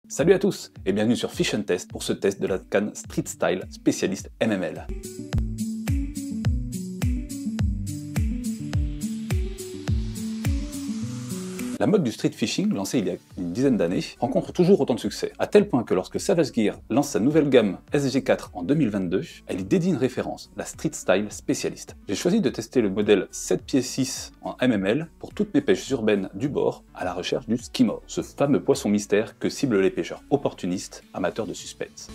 Salut à tous et bienvenue sur Fish & Test pour ce test de la canne Street Style spécialiste MML. La mode du street fishing, lancée il y a une dizaine d'années, rencontre toujours autant de succès, à tel point que lorsque Savage Gear lance sa nouvelle gamme SG4 en 2022, elle y dédie une référence, la Street Style Specialist. J'ai choisi de tester le modèle 7 pieds 6 en MML pour toutes mes pêches urbaines du bord à la recherche du skimmer, ce fameux poisson mystère que ciblent les pêcheurs opportunistes, amateurs de suspense.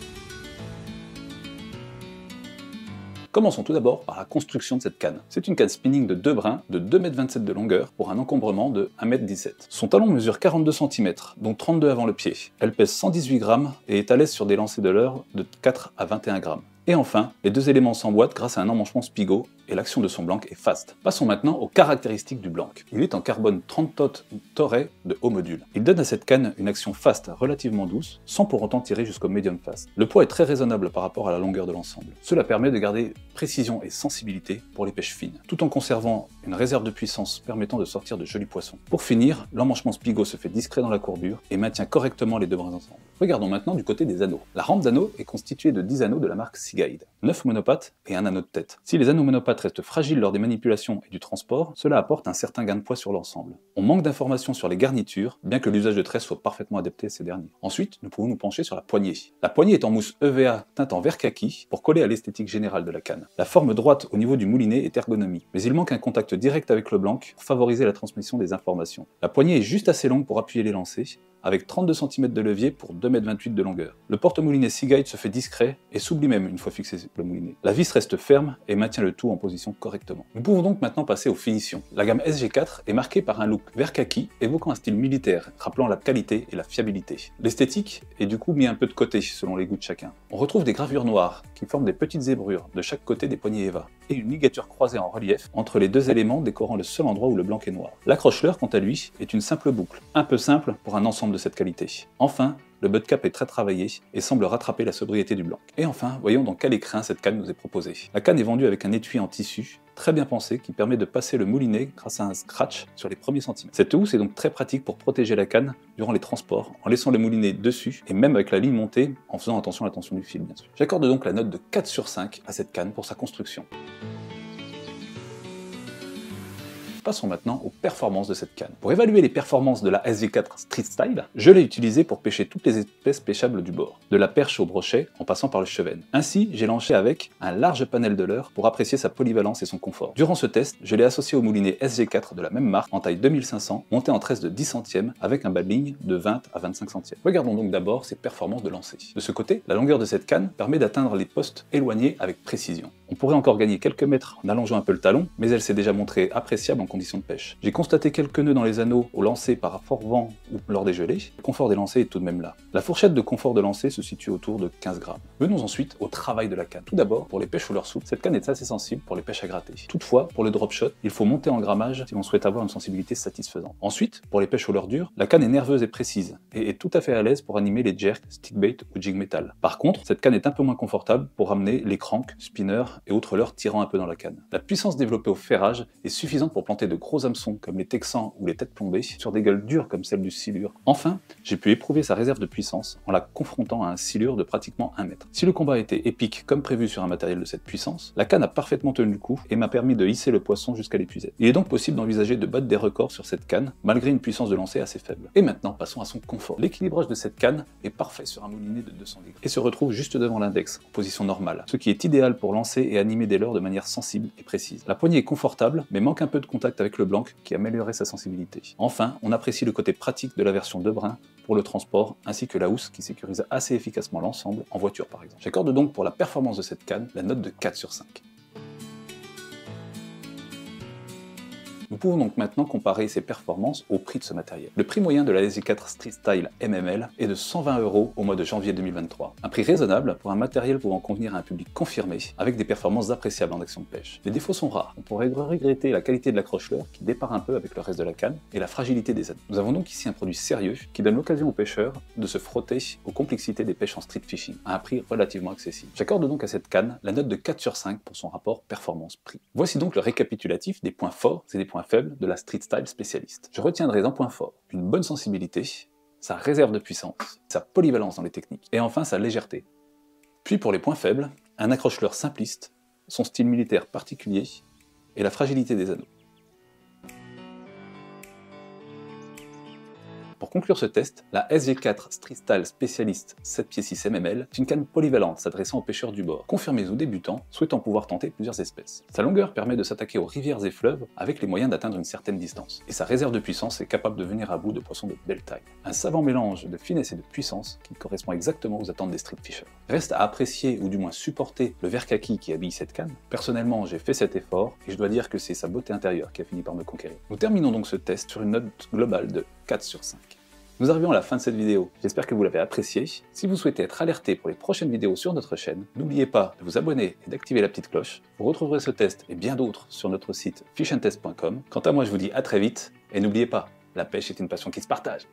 Commençons tout d'abord par la construction de cette canne. C'est une canne spinning de 2 brins de 2,27 m de longueur pour un encombrement de 1,17 m. Son talon mesure 42 cm, dont 32 avant le pied. Elle pèse 118 g et est à l'aise sur des lancers de leurre de 4 à 21 g. Et enfin, les deux éléments s'emboîtent grâce à un emmanchement Spigot et l'action de son blanc est fast. Passons maintenant aux caractéristiques du blanc. Il est en carbone 30 tot Toray de haut module. Il donne à cette canne une action fast relativement douce, sans pour autant tirer jusqu'au medium fast. Le poids est très raisonnable par rapport à la longueur de l'ensemble. Cela permet de garder précision et sensibilité pour les pêches fines, tout en conservant une réserve de puissance permettant de sortir de jolis poissons. Pour finir, l'emmanchement Spigot se fait discret dans la courbure et maintient correctement les deux brins ensemble. Regardons maintenant du côté des anneaux. La rampe d'anneaux est constituée de 10 anneaux de la marque Seaguide, 9 monopates et un anneau de tête. Si les anneaux monopates restent fragiles lors des manipulations et du transport, cela apporte un certain gain de poids sur l'ensemble. On manque d'informations sur les garnitures, bien que l'usage de tresse soit parfaitement adapté à ces derniers. Ensuite, nous pouvons nous pencher sur la poignée. La poignée est en mousse EVA teinte en vert kaki pour coller à l'esthétique générale de la canne. La forme droite au niveau du moulinet est ergonomique, mais il manque un contact direct avec le blanc pour favoriser la transmission des informations. La poignée est juste assez longue pour appuyer les lancers, avec 32 cm de levier pour 2,28 m de longueur. Le porte-moulinet Seaguide se fait discret et s'oublie même une fois fixé le moulinet. La vis reste ferme et maintient le tout en position correctement. Nous pouvons donc maintenant passer aux finitions. La gamme SG4 est marquée par un look vert kaki évoquant un style militaire, rappelant la qualité et la fiabilité. L'esthétique est du coup mis un peu de côté selon les goûts de chacun. On retrouve des gravures noires qui forment des petites zébrures de chaque côté des poignées EVA et une ligature croisée en relief entre les deux éléments décorant le seul endroit où le blanc est noir. L'accroche-leurre, quant à lui, est une simple boucle, un peu simple pour un ensemble de cette qualité. Enfin, le butt cap est très travaillé et semble rattraper la sobriété du blanc. Et enfin, voyons dans quel écrin cette canne nous est proposée. La canne est vendue avec un étui en tissu, très bien pensé, qui permet de passer le moulinet grâce à un scratch sur les premiers centimètres. Cette housse est donc très pratique pour protéger la canne durant les transports, en laissant le moulinet dessus, et même avec la ligne montée, en faisant attention à la tension du fil bien sûr. J'accorde donc la note de 4 sur 5 à cette canne pour sa construction. Passons maintenant aux performances de cette canne. Pour évaluer les performances de la SG4 Street Style, je l'ai utilisée pour pêcher toutes les espèces pêchables du bord, de la perche au brochet en passant par le chevenne. Ainsi, j'ai lancé avec un large panel de leurre pour apprécier sa polyvalence et son confort. Durant ce test, je l'ai associé au moulinet SG4 de la même marque en taille 2500, monté en tresse de 10 centièmes avec un bas de ligne de 20 à 25 centièmes. Regardons donc d'abord ses performances de lancer. De ce côté, la longueur de cette canne permet d'atteindre les postes éloignés avec précision. On pourrait encore gagner quelques mètres en allongeant un peu le talon, mais elle s'est déjà montrée appréciable en conditions de pêche. J'ai constaté quelques nœuds dans les anneaux au lancer par fort vent ou lors des gelées. Le confort des lancers est tout de même là. La fourchette de confort de lancer se situe autour de 15 grammes. Venons ensuite au travail de la canne. Tout d'abord, pour les pêches au leurre souple, cette canne est assez sensible pour les pêches à gratter. Toutefois, pour le drop shot, il faut monter en grammage si l'on souhaite avoir une sensibilité satisfaisante. Ensuite, pour les pêches au leurre dur, la canne est nerveuse et précise et est tout à fait à l'aise pour animer les jerks, stickbait ou jig metal. Par contre, cette canne est un peu moins confortable pour ramener les cranks, spinners et autres leurres tirant un peu dans la canne. La puissance développée au ferrage est suffisante pour planter de gros hameçons comme les texans ou les têtes plombées sur des gueules dures comme celle du silure. Enfin, j'ai pu éprouver sa réserve de puissance en la confrontant à un silure de pratiquement 1 mètre. Si le combat était épique comme prévu sur un matériel de cette puissance, la canne a parfaitement tenu le coup et m'a permis de hisser le poisson jusqu'à l'épuisette. Il est donc possible d'envisager de battre des records sur cette canne malgré une puissance de lancer assez faible. Et maintenant, passons à son confort. L'équilibrage de cette canne est parfait sur un moulinet de 200 degrés et se retrouve juste devant l'index, en position normale, ce qui est idéal pour lancer et animer des leurres de manière sensible et précise. La poignée est confortable, mais manque un peu de contact avec le blanc qui améliorerait sa sensibilité. Enfin, on apprécie le côté pratique de la version 2 brins pour le transport, ainsi que la housse qui sécurise assez efficacement l'ensemble en voiture par exemple. J'accorde donc pour la performance de cette canne la note de 4 sur 5. Nous pouvons donc maintenant comparer ses performances au prix de ce matériel. Le prix moyen de la SG4 Street Style MML est de 120 € au mois de janvier 2023. Un prix raisonnable pour un matériel pouvant convenir à un public confirmé, avec des performances appréciables en action de pêche. Les défauts sont rares. On pourrait regretter la qualité de l'accroche-leurre qui départ un peu avec le reste de la canne et la fragilité des anneaux. Nous avons donc ici un produit sérieux qui donne l'occasion aux pêcheurs de se frotter aux complexités des pêches en street fishing à un prix relativement accessible. J'accorde donc à cette canne la note de 4 sur 5 pour son rapport performance-prix. Voici donc le récapitulatif des points forts et des points faibles de la Street Style Specialist. Je retiendrai en point fort une bonne sensibilité, sa réserve de puissance, sa polyvalence dans les techniques, et enfin sa légèreté. Puis pour les points faibles, un accroche-leurre simpliste, son style militaire particulier, et la fragilité des anneaux. Pour conclure ce test, la SG4 Stristal Specialist 7 pieds 6 mml est une canne polyvalente s'adressant aux pêcheurs du bord, confirmés ou débutants souhaitant pouvoir tenter plusieurs espèces. Sa longueur permet de s'attaquer aux rivières et fleuves avec les moyens d'atteindre une certaine distance, et sa réserve de puissance est capable de venir à bout de poissons de belle taille. Un savant mélange de finesse et de puissance qui correspond exactement aux attentes des street fishers. Reste à apprécier ou du moins supporter le vert kaki qui habille cette canne. Personnellement, j'ai fait cet effort et je dois dire que c'est sa beauté intérieure qui a fini par me conquérir. Nous terminons donc ce test sur une note globale de 4 sur 5. Nous arrivons à la fin de cette vidéo, j'espère que vous l'avez appréciée. Si vous souhaitez être alerté pour les prochaines vidéos sur notre chaîne, n'oubliez pas de vous abonner et d'activer la petite cloche. Vous retrouverez ce test et bien d'autres sur notre site fishandtest.com. Quant à moi, je vous dis à très vite, et n'oubliez pas, la pêche est une passion qui se partage.